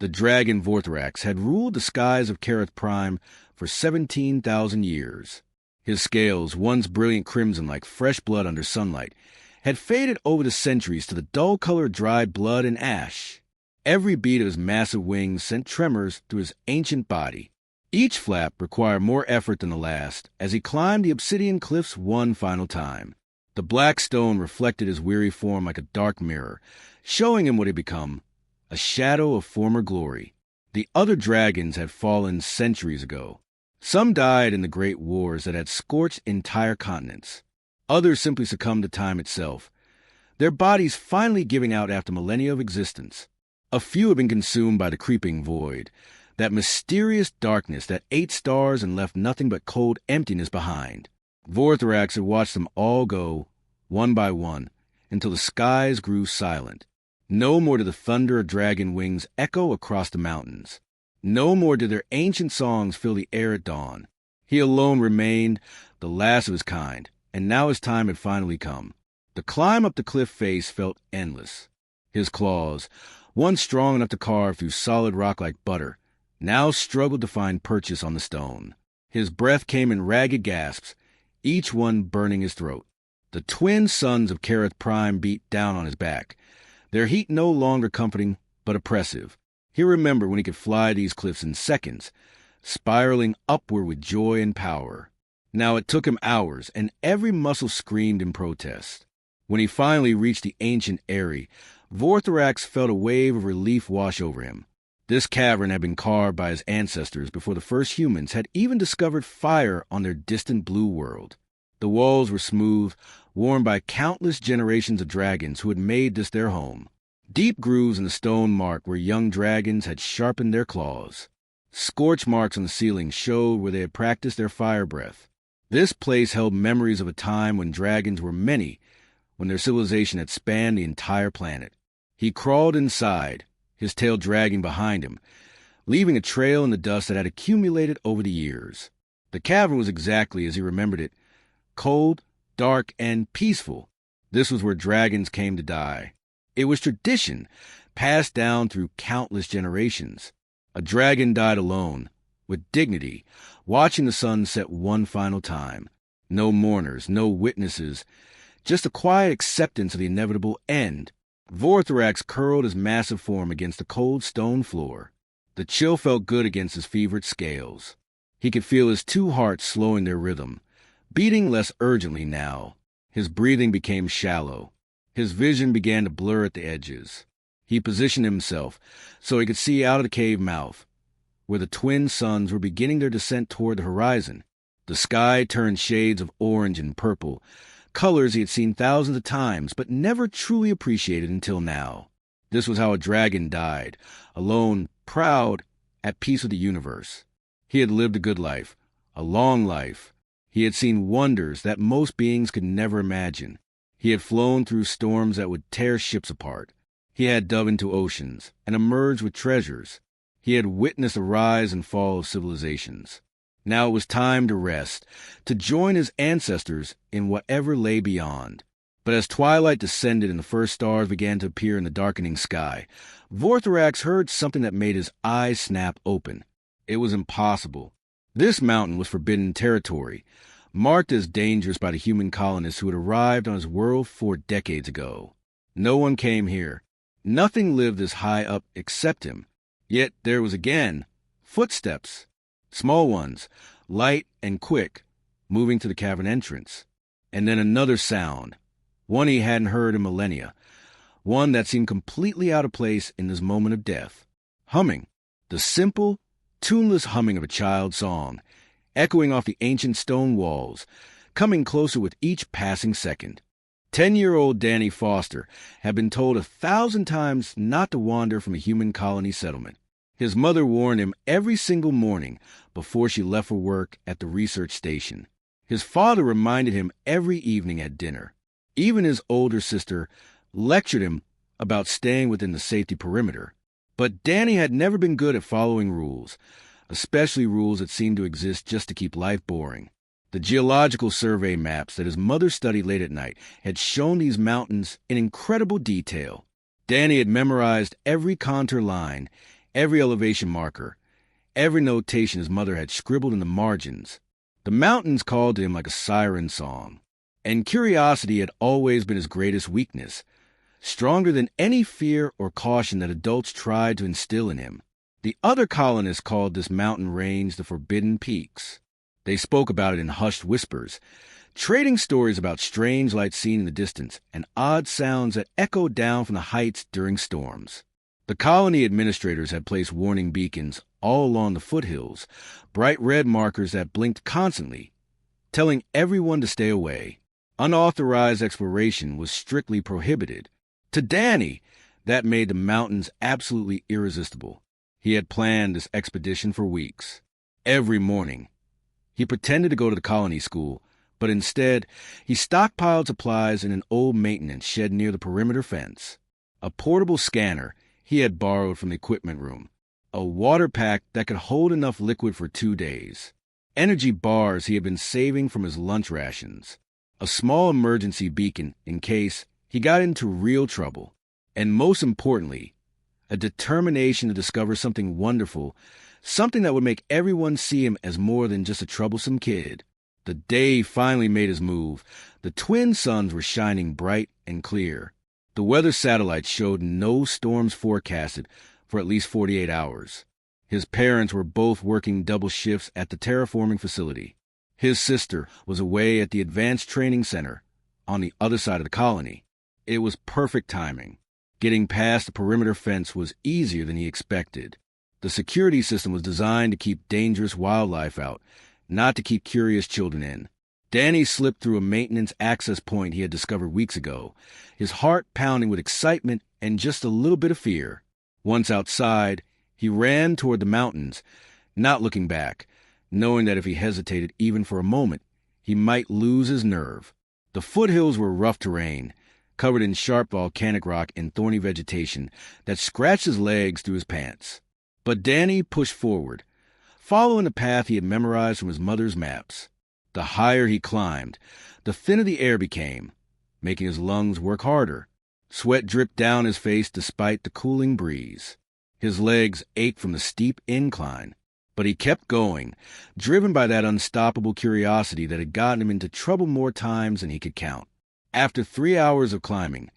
The dragon Vorthrax had ruled the skies of Kareth Prime for 17,000 years. His scales, once brilliant crimson like fresh blood under sunlight, had faded over the centuries to the dull color of dried blood and ash. Every beat of his massive wings sent tremors through his ancient body. Each flap required more effort than the last as he climbed the obsidian cliffs one final time. The black stone reflected his weary form like a dark mirror, showing him what he had become, a shadow of former glory. The other dragons had fallen centuries ago. Some died in the great wars that had scorched entire continents. Others simply succumbed to time itself, their bodies finally giving out after millennia of existence. A few had been consumed by the creeping void, that mysterious darkness that ate stars and left nothing but cold emptiness behind. Vorthrax had watched them all go, one by one, until the skies grew silent. No more did the thunder of dragon wings echo across the mountains. No more did their ancient songs fill the air at dawn. He alone remained, the last of his kind, and now his time had finally come. The climb up the cliff face felt endless. His claws, once strong enough to carve through solid rock like butter, now struggled to find purchase on the stone. His breath came in ragged gasps, each one burning his throat. The twin suns of Kareth Prime beat down on his back, their heat no longer comforting but oppressive. He remembered when he could fly these cliffs in seconds, spiraling upward with joy and power. Now it took him hours, and every muscle screamed in protest. When he finally reached the ancient eyrie, Vorthrax felt a wave of relief wash over him. This cavern had been carved by his ancestors before the first humans had even discovered fire on their distant blue world. The walls were smooth, worn by countless generations of dragons who had made this their home. Deep grooves in the stone marked where young dragons had sharpened their claws. Scorch marks on the ceiling showed where they had practiced their fire breath. This place held memories of a time when dragons were many, when their civilization had spanned the entire planet. He crawled inside, his tail dragging behind him, leaving a trail in the dust that had accumulated over the years. The cavern was exactly as he remembered it, cold, dark, and peaceful. This was where dragons came to die. It was tradition, passed down through countless generations. A dragon died alone, with dignity, watching the sun set one final time. No mourners, no witnesses, just a quiet acceptance of the inevitable end. Vorthrax curled his massive form against the cold stone floor. The chill felt good against his fevered scales. He could feel his two hearts slowing their rhythm, beating less urgently now. His breathing became shallow. His vision began to blur at the edges. He positioned himself so he could see out of the cave mouth, where the twin suns were beginning their descent toward the horizon. The sky turned shades of orange and purple, colors he had seen thousands of times but never truly appreciated until now. This was how a dragon died, alone, proud, at peace with the universe. He had lived a good life, a long life. He had seen wonders that most beings could never imagine. He had flown through storms that would tear ships apart. He had dove into oceans and emerged with treasures. He had witnessed the rise and fall of civilizations. Now it was time to rest, to join his ancestors in whatever lay beyond. But as twilight descended and the first stars began to appear in the darkening sky, Vorthrax heard something that made his eyes snap open. It was impossible. This mountain was forbidden territory, marked as dangerous by the human colonists who had arrived on his world 4 decades ago. No one came here. Nothing lived this high up except him. Yet there was again footsteps, small ones, light and quick, moving to the cavern entrance. And then another sound, one he hadn't heard in millennia, one that seemed completely out of place in this moment of death. Humming, the simple, tuneless humming of a child's song, echoing off the ancient stone walls, coming closer with each passing second. 10-year-old Danny Foster had been told 1,000 times not to wander from a human colony settlement. His mother warned him every single morning before she left for work at the research station. His father reminded him every evening at dinner. Even his older sister lectured him about staying within the safety perimeter. But Danny had never been good at following rules, especially rules that seemed to exist just to keep life boring. The geological survey maps that his mother studied late at night had shown these mountains in incredible detail. Danny had memorized every contour line, every elevation marker, every notation his mother had scribbled in the margins. The mountains called to him like a siren song, and curiosity had always been his greatest weakness, stronger than any fear or caution that adults tried to instill in him. The other colonists called this mountain range the Forbidden Peaks. They spoke about it in hushed whispers, trading stories about strange lights seen in the distance and odd sounds that echoed down from the heights during storms. The colony administrators had placed warning beacons all along the foothills, bright red markers that blinked constantly, telling everyone to stay away. Unauthorized exploration was strictly prohibited. To Danny, that made the mountains absolutely irresistible. He had planned this expedition for weeks. Every morning, he pretended to go to the colony school, but instead, he stockpiled supplies in an old maintenance shed near the perimeter fence. A portable scanner he had borrowed from the equipment room, a water pack that could hold enough liquid for 2 days, energy bars he had been saving from his lunch rations, a small emergency beacon in case he got into real trouble, and most importantly, a determination to discover something wonderful, something that would make everyone see him as more than just a troublesome kid. The day finally made his move. The twin suns were shining bright and clear. The weather satellites showed no storms forecasted for at least 48 hours. His parents were both working double shifts at the terraforming facility. His sister was away at the Advanced Training Center on the other side of the colony. It was perfect timing. Getting past the perimeter fence was easier than he expected. The security system was designed to keep dangerous wildlife out, not to keep curious children in. Danny slipped through a maintenance access point he had discovered weeks ago, his heart pounding with excitement and just a little bit of fear. Once outside, he ran toward the mountains, not looking back, knowing that if he hesitated even for a moment, he might lose his nerve. The foothills were rough terrain, covered in sharp volcanic rock and thorny vegetation that scratched his legs through his pants. But Danny pushed forward, following the path he had memorized from his mother's maps. The higher he climbed, the thinner the air became, making his lungs work harder. Sweat dripped down his face despite the cooling breeze. His legs ached from the steep incline, but he kept going, driven by that unstoppable curiosity that had gotten him into trouble more times than he could count. After 3 hours of climbing,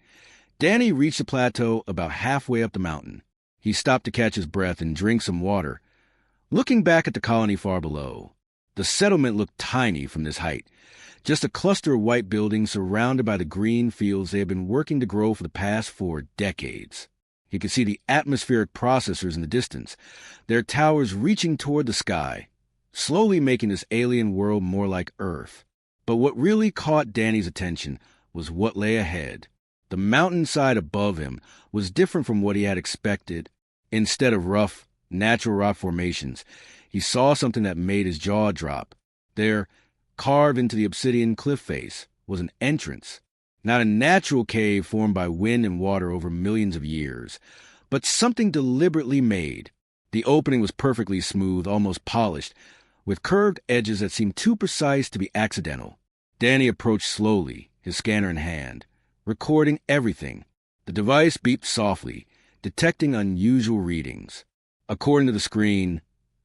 Danny reached the plateau about halfway up the mountain. He stopped to catch his breath and drink some water. Looking back at the colony far below, the settlement looked tiny from this height, just a cluster of white buildings surrounded by the green fields they had been working to grow for the past 4 decades. He could see the atmospheric processors in the distance, their towers reaching toward the sky, slowly making this alien world more like Earth. But what really caught Danny's attention was what lay ahead. The mountainside above him was different from what he had expected. Instead of rough, natural rock formations, he saw something that made his jaw drop. There, carved into the obsidian cliff face, was an entrance. Not a natural cave formed by wind and water over millions of years, but something deliberately made. The opening was perfectly smooth, almost polished, with curved edges that seemed too precise to be accidental. Danny approached slowly, his scanner in hand, recording everything. The device beeped softly, detecting unusual readings. According to the screen,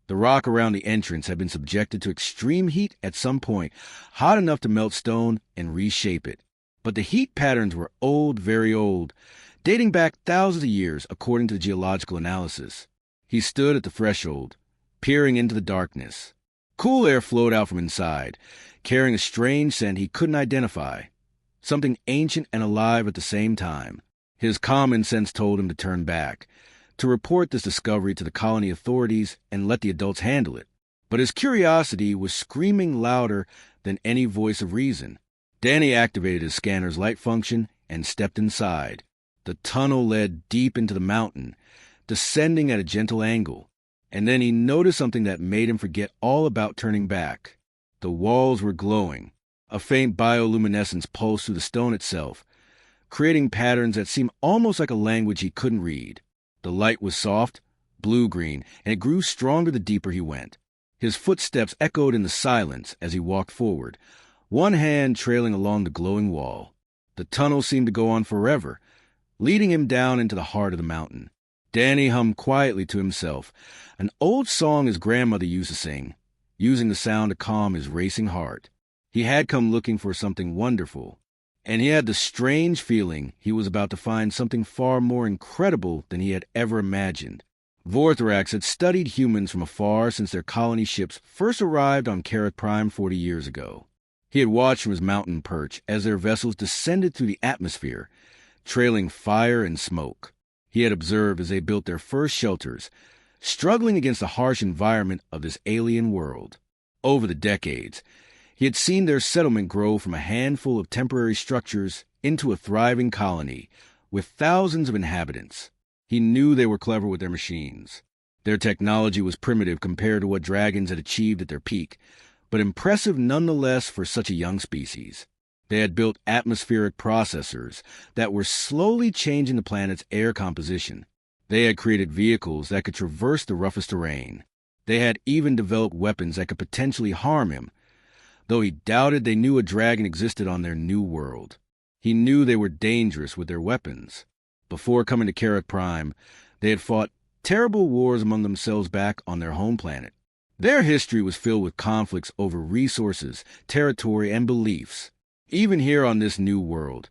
the rock around the entrance had been subjected to extreme heat at some point, hot enough to melt stone and reshape it. But the heat patterns were old, very old, dating back thousands of years according to the geological analysis. He stood at the threshold, peering into the darkness. Cool air flowed out from inside, carrying a strange scent he couldn't identify, something ancient and alive at the same time. His common sense told him to turn back, to report this discovery to the colony authorities and let the adults handle it. But his curiosity was screaming louder than any voice of reason. Danny activated his scanner's light function and stepped inside. The tunnel led deep into the mountain, descending at a gentle angle. And then he noticed something that made him forget all about turning back. The walls were glowing. A faint bioluminescence pulsed through the stone itself, creating patterns that seemed almost like a language he couldn't read. The light was soft, blue-green, and it grew stronger the deeper he went. His footsteps echoed in the silence as he walked forward, one hand trailing along the glowing wall. The tunnel seemed to go on forever, leading him down into the heart of the mountain. Danny hummed quietly to himself, an old song his grandmother used to sing, using the sound to calm his racing heart. He had come looking for something wonderful, and he had the strange feeling he was about to find something far more incredible than he had ever imagined. Vorthrax had studied humans from afar since their colony ships first arrived on Careth Prime 40 years ago. He had watched from his mountain perch as their vessels descended through the atmosphere, trailing fire and smoke. He had observed as they built their first shelters, struggling against the harsh environment of this alien world. Over the decades, he had seen their settlement grow from a handful of temporary structures into a thriving colony with thousands of inhabitants. He knew they were clever with their machines. Their technology was primitive compared to what dragons had achieved at their peak, but impressive nonetheless for such a young species. They had built atmospheric processors that were slowly changing the planet's air composition. They had created vehicles that could traverse the roughest terrain. They had even developed weapons that could potentially harm him, though he doubted they knew a dragon existed on their new world. He knew they were dangerous with their weapons. Before coming to Careth Prime, they had fought terrible wars among themselves back on their home planet. Their history was filled with conflicts over resources, territory, and beliefs. Even here on this new world,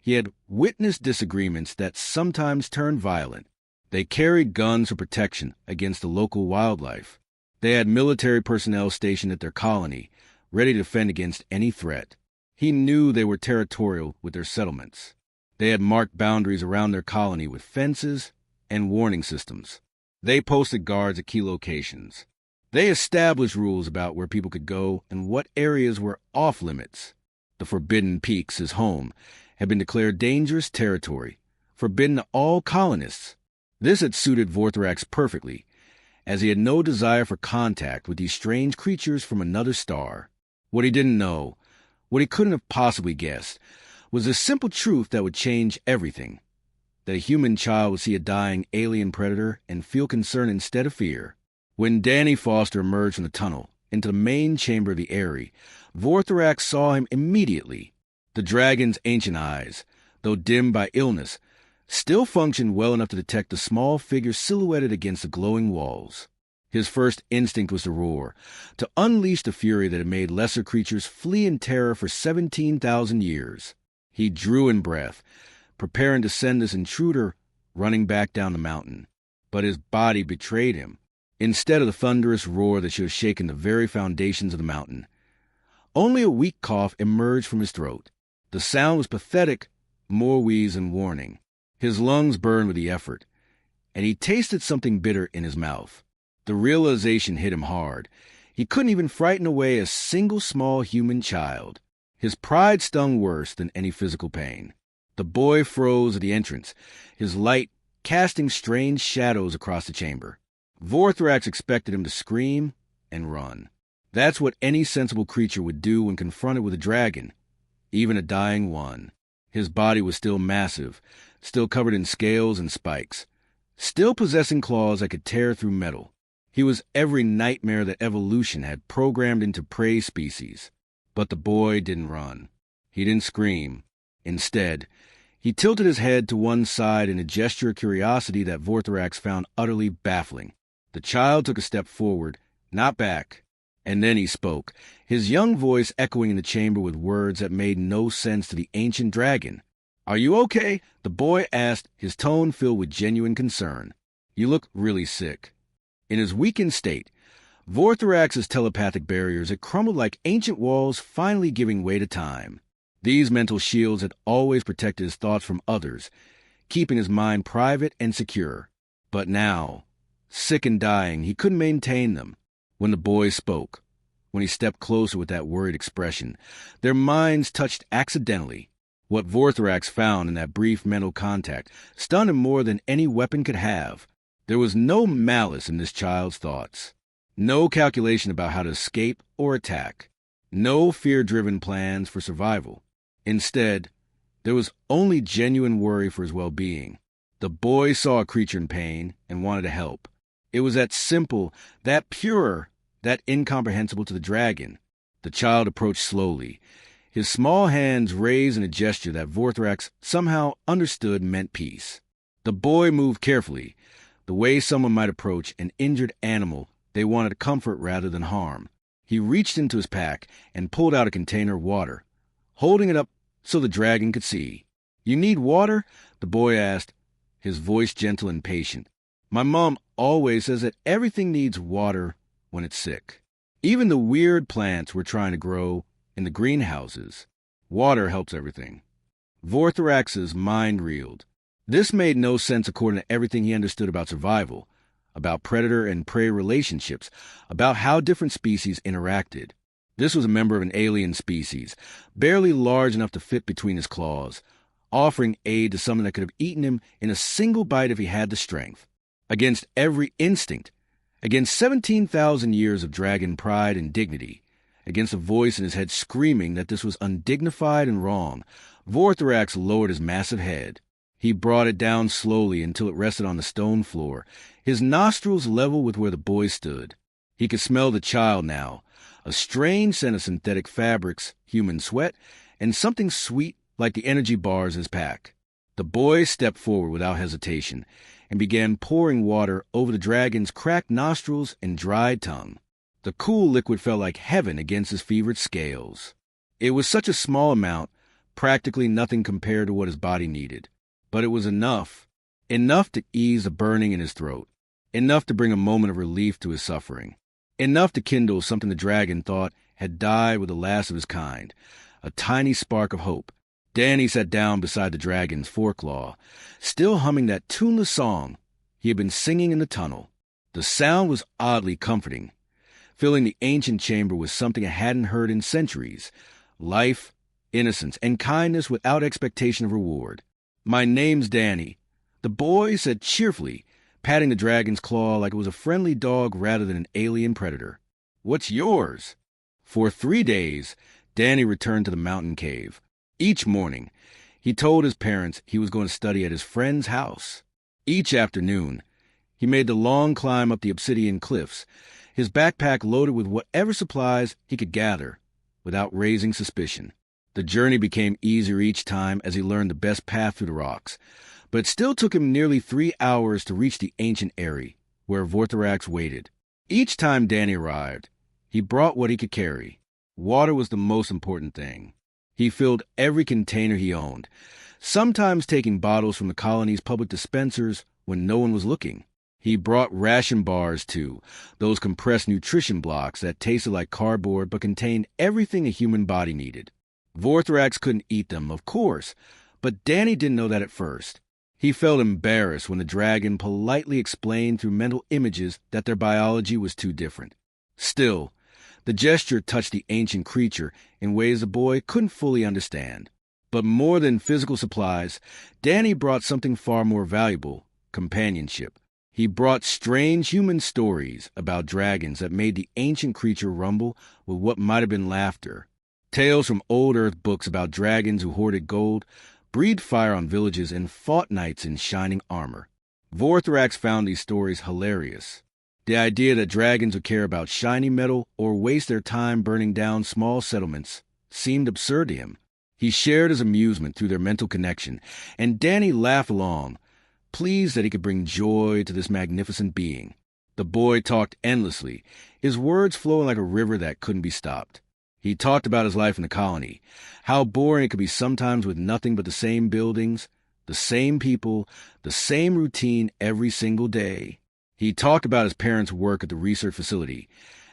he had witnessed disagreements that sometimes turned violent. They carried guns for protection against the local wildlife. They had military personnel stationed at their colony, ready to defend against any threat. He knew they were territorial with their settlements. They had marked boundaries around their colony with fences and warning systems. They posted guards at key locations. They established rules about where people could go and what areas were off-limits. The Forbidden Peaks, his home, had been declared dangerous territory, forbidden to all colonists. This had suited Vorthrax perfectly, as he had no desire for contact with these strange creatures from another star. What he didn't know, what he couldn't have possibly guessed, was the simple truth that would change everything. That a human child would see a dying alien predator and feel concern instead of fear. When Danny Foster emerged from the tunnel into the main chamber of the Eyrie, Vorthrax saw him immediately. The dragon's ancient eyes, though dimmed by illness, still functioned well enough to detect the small figure silhouetted against the glowing walls. His first instinct was to roar, to unleash the fury that had made lesser creatures flee in terror for 17,000 years. He drew in breath, preparing to send this intruder running back down the mountain. But his body betrayed him. Instead of the thunderous roar that should have shaken the very foundations of the mountain, only a weak cough emerged from his throat. The sound was pathetic, more wheeze than warning. His lungs burned with the effort, and he tasted something bitter in his mouth. The realization hit him hard. He couldn't even frighten away a single small human child. His pride stung worse than any physical pain. The boy froze at the entrance, his light casting strange shadows across the chamber. Vorthrax expected him to scream and run. That's what any sensible creature would do when confronted with a dragon, even a dying one. His body was still massive, still covered in scales and spikes, still possessing claws that could tear through metal. He was every nightmare that evolution had programmed into prey species. But the boy didn't run. He didn't scream. Instead, he tilted his head to one side in a gesture of curiosity that Vorthrax found utterly baffling. The child took a step forward, not back, and then he spoke, his young voice echoing in the chamber with words that made no sense to the ancient dragon. "Are you okay?" the boy asked, his tone filled with genuine concern. "You look really sick." In his weakened state, Vorthrax's telepathic barriers had crumbled like ancient walls finally giving way to time. These mental shields had always protected his thoughts from others, keeping his mind private and secure. But now, sick and dying, he couldn't maintain them. When the boy spoke, when he stepped closer with that worried expression, their minds touched accidentally. What Vorthrax found in that brief mental contact stunned him more than any weapon could have. There was no malice in this child's thoughts. No calculation about how to escape or attack. No fear-driven plans for survival. Instead, there was only genuine worry for his well-being. The boy saw a creature in pain and wanted to help. It was that simple, that pure, that incomprehensible to the dragon. The child approached slowly, his small hands raised in a gesture that Vorthrax somehow understood meant peace. The boy moved carefully, the way someone might approach an injured animal they wanted to comfort rather than harm. He reached into his pack and pulled out a container of water, holding it up so the dragon could see. "You need water?" the boy asked, his voice gentle and patient. "My mom always says that everything needs water when it's sick. Even the weird plants we're trying to grow in the greenhouses. Water helps everything." Vorthrax's mind reeled. This made no sense according to everything he understood about survival, about predator and prey relationships, about how different species interacted. This was a member of an alien species, barely large enough to fit between his claws, offering aid to someone that could have eaten him in a single bite if he had the strength. Against every instinct, against 17,000 years of dragon pride and dignity, against a voice in his head screaming that this was undignified and wrong, Vorthrax lowered his massive head. He brought it down slowly until it rested on the stone floor, his nostrils level with where the boy stood. He could smell the child now, a strange scent of synthetic fabrics, human sweat, and something sweet like the energy bars in his pack. The boy stepped forward without hesitation and began pouring water over the dragon's cracked nostrils and dried tongue. The cool liquid felt like heaven against his fevered scales. It was such a small amount, practically nothing compared to what his body needed. But it was enough to ease the burning in his throat, enough to bring a moment of relief to his suffering, enough to kindle something the dragon thought had died with the last of his kind, a tiny spark of hope. Danny sat down beside the dragon's foreclaw, still humming that tuneless song he had been singing in the tunnel. The sound was oddly comforting, filling the ancient chamber with something it hadn't heard in centuries: life, innocence, and kindness without expectation of reward. "My name's Danny," the boy said cheerfully, patting the dragon's claw like it was a friendly dog rather than an alien predator. "What's yours?" For 3 days, Danny returned to the mountain cave. Each morning, he told his parents he was going to study at his friend's house. Each afternoon, he made the long climb up the obsidian cliffs, his backpack loaded with whatever supplies he could gather, without raising suspicion. The journey became easier each time as he learned the best path through the rocks, but it still took him nearly 3 hours to reach the ancient eyrie, where Vorthrax waited. Each time Danny arrived, he brought what he could carry. Water was the most important thing. He filled every container he owned, sometimes taking bottles from the colony's public dispensers when no one was looking. He brought ration bars, too, those compressed nutrition blocks that tasted like cardboard but contained everything a human body needed. Vorthrax couldn't eat them, of course, but Danny didn't know that at first. He felt embarrassed when the dragon politely explained through mental images that their biology was too different. Still, the gesture touched the ancient creature in ways the boy couldn't fully understand. But more than physical supplies, Danny brought something far more valuable: companionship. He brought strange human stories about dragons that made the ancient creature rumble with what might have been laughter. Tales from old Earth books about dragons who hoarded gold, breathed fire on villages, and fought knights in shining armor. Vorthrax found these stories hilarious. The idea that dragons would care about shiny metal or waste their time burning down small settlements seemed absurd to him. He shared his amusement through their mental connection, and Danny laughed along, pleased that he could bring joy to this magnificent being. The boy talked endlessly, his words flowing like a river that couldn't be stopped. He talked about his life in the colony, how boring it could be sometimes with nothing but the same buildings, the same people, the same routine every single day. He talked about his parents' work at the research facility,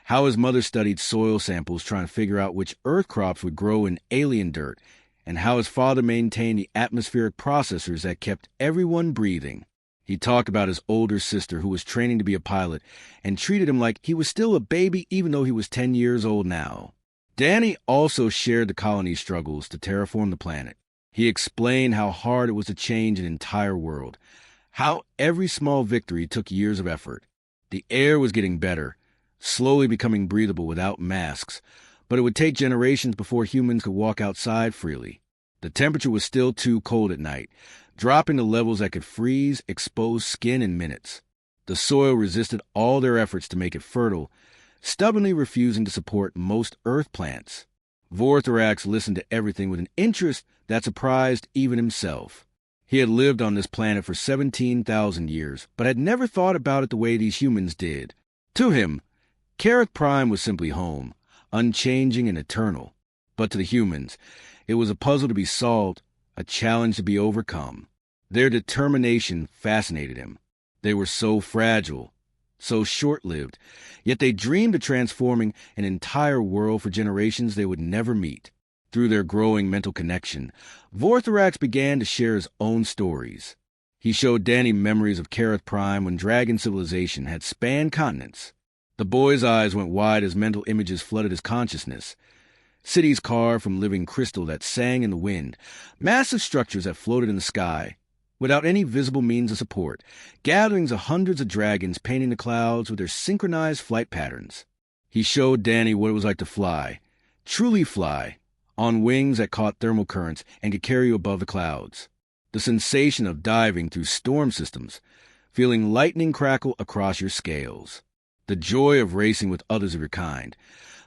how his mother studied soil samples trying to figure out which Earth crops would grow in alien dirt, and how his father maintained the atmospheric processors that kept everyone breathing. He talked about his older sister who was training to be a pilot and treated him like he was still a baby even though he was 10 years old now. Danny also shared the colony's struggles to terraform the planet. He explained how hard it was to change an entire world, how every small victory took years of effort. The air was getting better, slowly becoming breathable without masks, but it would take generations before humans could walk outside freely. The temperature was still too cold at night, dropping to levels that could freeze exposed skin in minutes. The soil resisted all their efforts to make it fertile, stubbornly refusing to support most earth plants. Vorthrax listened to everything with an interest that surprised even himself. He had lived on this planet for 17,000 years, but had never thought about it the way these humans did. To him, Kareth Prime was simply home, unchanging and eternal. But to the humans, it was a puzzle to be solved, a challenge to be overcome. Their determination fascinated him. They were so fragile, so short-lived, yet they dreamed of transforming an entire world for generations they would never meet. Through their growing mental connection, Vorthrax began to share his own stories. He showed Danny memories of Kareth Prime when dragon civilization had spanned continents. The boy's eyes went wide as mental images flooded his consciousness. Cities carved from living crystal that sang in the wind, massive structures that floated in the sky, without any visible means of support, gatherings of hundreds of dragons painting the clouds with their synchronized flight patterns. He showed Danny what it was like to fly, truly fly, on wings that caught thermal currents and could carry you above the clouds. The sensation of diving through storm systems, feeling lightning crackle across your scales. The joy of racing with others of your kind,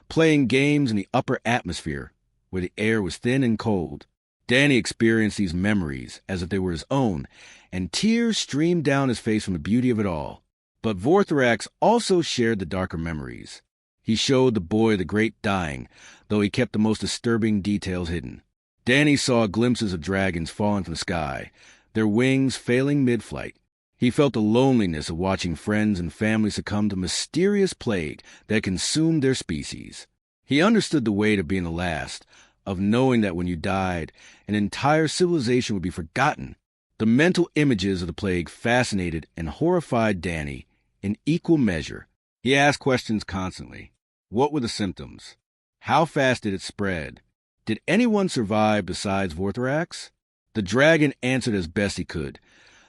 playing games in the upper atmosphere where the air was thin and cold. Danny experienced these memories as if they were his own, and tears streamed down his face from the beauty of it all. But Vorthrax also shared the darker memories. He showed the boy the great dying, though he kept the most disturbing details hidden. Danny saw glimpses of dragons falling from the sky, their wings failing mid-flight. He felt the loneliness of watching friends and family succumb to mysterious plague that consumed their species. He understood the weight of being the last, of knowing that when you died, an entire civilization would be forgotten. The mental images of the plague fascinated and horrified Danny in equal measure. He asked questions constantly. What were the symptoms? How fast did it spread? Did anyone survive besides Vorthrax? The dragon answered as best he could,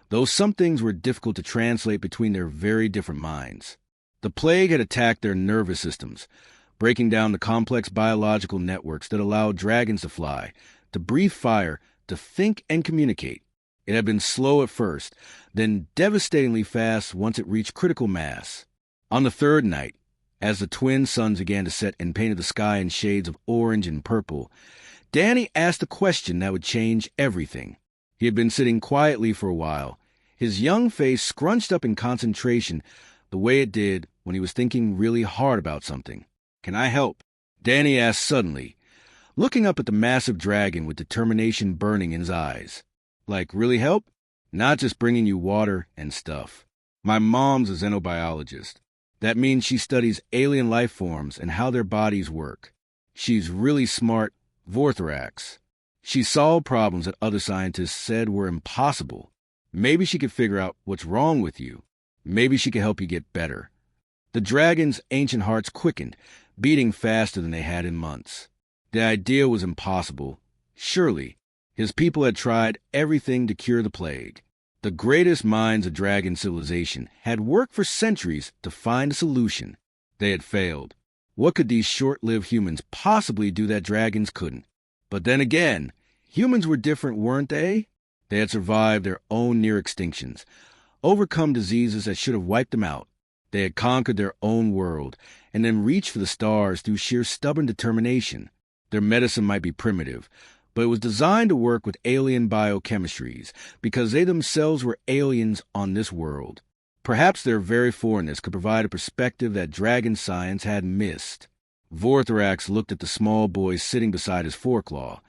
though some things were difficult to translate between their very different minds. The plague had attacked their nervous systems, breaking down the complex biological networks that allowed dragons to fly, to breathe fire, to think and communicate. It had been slow at first, then devastatingly fast once it reached critical mass. On the third night, as the twin suns began to set and painted the sky in shades of orange and purple, Danny asked a question that would change everything. He had been sitting quietly for a while, his young face scrunched up in concentration the way it did when he was thinking really hard about something. "Can I help?" Danny asked suddenly, looking up at the massive dragon with determination burning in his eyes. "Like, really help? Not just bringing you water and stuff. My mom's a xenobiologist. That means she studies alien life forms and how their bodies work. She's really smart, Vorthrax. She solved problems that other scientists said were impossible. Maybe she could figure out what's wrong with you. Maybe she could help you get better." The dragon's ancient hearts quickened, beating faster than they had in months. The idea was impossible. Surely, his people had tried everything to cure the plague. The greatest minds of dragon civilization had worked for centuries to find a solution. They had failed. What could these short-lived humans possibly do that dragons couldn't? But then again, humans were different, weren't they? They had survived their own near extinctions, overcome diseases that should have wiped them out. They had conquered their own world, and then reached for the stars through sheer stubborn determination. Their medicine might be primitive, but it was designed to work with alien biochemistries, because they themselves were aliens on this world. Perhaps their very foreignness could provide a perspective that dragon science had missed. Vorthrax looked at the small boy sitting beside his foreclaw,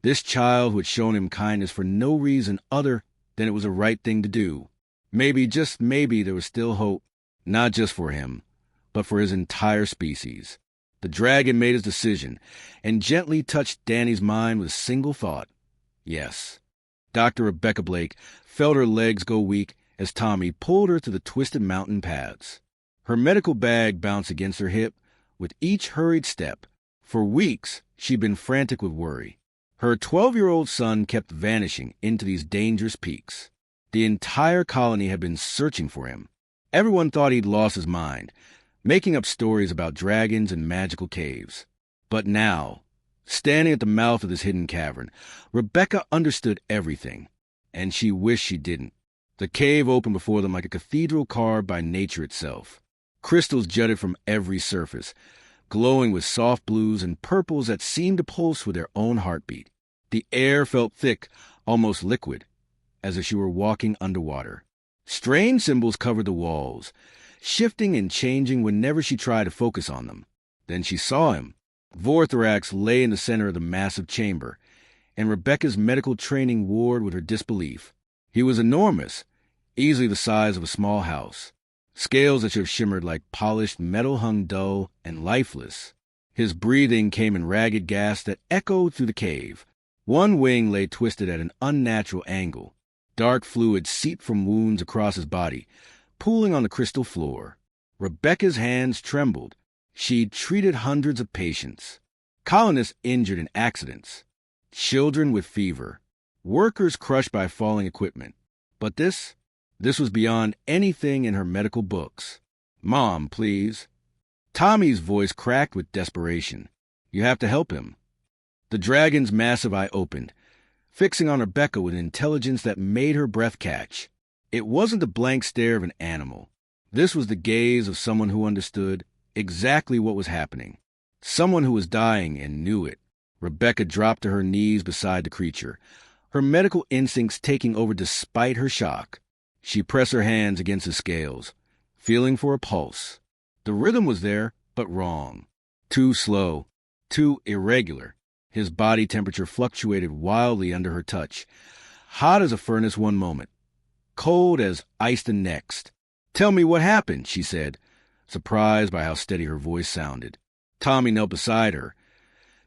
this child who had shown him kindness for no reason other than it was the right thing to do. Maybe, just maybe, there was still hope, not just for him, but for his entire species. The dragon made his decision, and gently touched Danny's mind with a single thought. Yes. Dr. Rebecca Blake felt her legs go weak as Tommy pulled her through the twisted mountain paths. Her medical bag bounced against her hip with each hurried step. For weeks, she'd been frantic with worry. Her 12-year-old son kept vanishing into these dangerous peaks. The entire colony had been searching for him. Everyone thought he'd lost his mind, making up stories about dragons and magical caves. But now, standing at the mouth of this hidden cavern, Rebecca understood everything, and she wished she didn't. The cave opened before them like a cathedral carved by nature itself. Crystals jutted from every surface, glowing with soft blues and purples that seemed to pulse with their own heartbeat. The air felt thick, almost liquid. as if she were walking underwater. Strange symbols covered the walls, shifting and changing whenever she tried to focus on them. Then she saw him. Vorthrax lay in the center of the massive chamber, and Rebecca's medical training warred with her disbelief. He was enormous, easily the size of a small house. Scales that should have shimmered like polished metal hung dull and lifeless. His breathing came in ragged gasps that echoed through the cave. One wing lay twisted at an unnatural angle. Dark fluid seeped from wounds across his body, pooling on the crystal floor. Rebecca's hands trembled. She'd treated hundreds of patients. Colonists injured in accidents. Children with fever. Workers crushed by falling equipment. But this was beyond anything in her medical books. "Mom, please." Tommy's voice cracked with desperation. "You have to help him." The dragon's massive eye opened, fixing on Rebecca with an intelligence that made her breath catch. It wasn't the blank stare of an animal. This was the gaze of someone who understood exactly what was happening. Someone who was dying and knew it. Rebecca dropped to her knees beside the creature, her medical instincts taking over despite her shock. She pressed her hands against the scales, feeling for a pulse. The rhythm was there, but wrong. Too slow, too irregular. His body temperature fluctuated wildly under her touch. Hot as a furnace one moment, cold as ice the next. "Tell me what happened," she said, surprised by how steady her voice sounded. Tommy knelt beside her,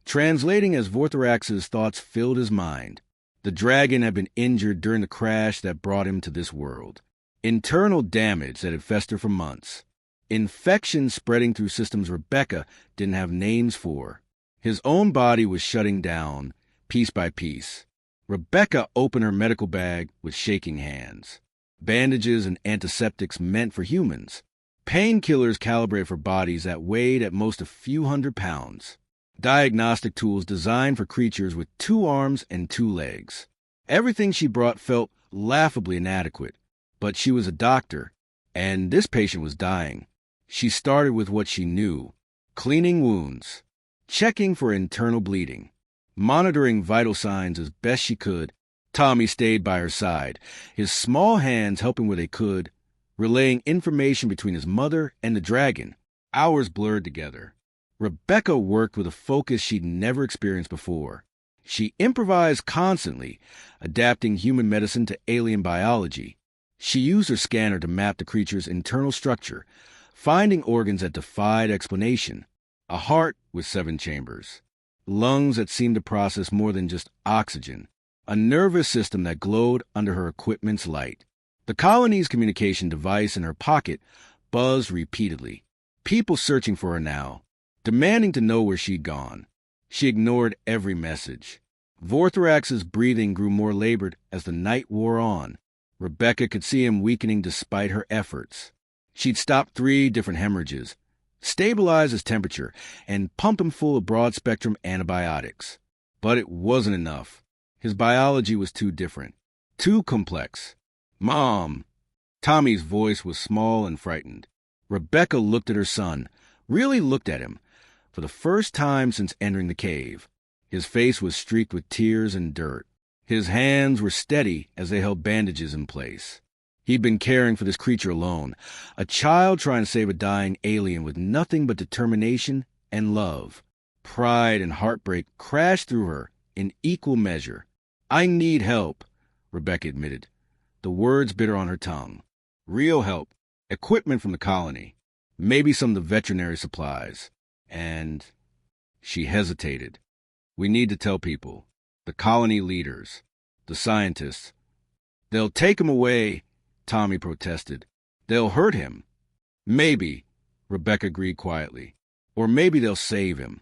translating as Vorthrax's thoughts filled his mind. The dragon had been injured during the crash that brought him to this world. Internal damage that had festered for months. Infection spreading through systems Rebecca didn't have names for. His own body was shutting down, piece by piece. Rebecca opened her medical bag with shaking hands. Bandages and antiseptics meant for humans. Painkillers calibrated for bodies that weighed at most a few hundred pounds. Diagnostic tools designed for creatures with 2 arms and 2 legs. Everything she brought felt laughably inadequate, but she was a doctor, and this patient was dying. She started with what she knew: cleaning wounds, checking for internal bleeding, monitoring vital signs as best she could. Tommy stayed by her side, his small hands helping where they could, relaying information between his mother and the dragon. Hours blurred together. Rebecca worked with a focus she'd never experienced before. She improvised constantly, adapting human medicine to alien biology. She used her scanner to map the creature's internal structure, finding organs that defied explanation. A heart with 7 chambers, lungs that seemed to process more than just oxygen, a nervous system that glowed under her equipment's light. The colony's communication device in her pocket buzzed repeatedly. People searching for her now, demanding to know where she'd gone. She ignored every message. Vorthrax's breathing grew more labored as the night wore on. Rebecca could see him weakening despite her efforts. She'd stopped 3 different hemorrhages, stabilized his temperature, and pumped him full of broad-spectrum antibiotics. But it wasn't enough. His biology was too different, too complex. "Mom!" Tommy's voice was small and frightened. Rebecca looked at her son, really looked at him, for the first time since entering the cave. His face was streaked with tears and dirt. His hands were steady as they held bandages in place. He'd been caring for this creature alone, a child trying to save a dying alien with nothing but determination and love. Pride and heartbreak crashed through her in equal measure. "I need help," Rebecca admitted, the words bitter on her tongue. "Real help. Equipment from the colony. Maybe some of the veterinary supplies. And..." She hesitated. "We need to tell people. The colony leaders. The scientists. They'll take him away," Tommy protested. "They'll hurt him." "Maybe," Rebecca agreed quietly. "Or maybe they'll save him."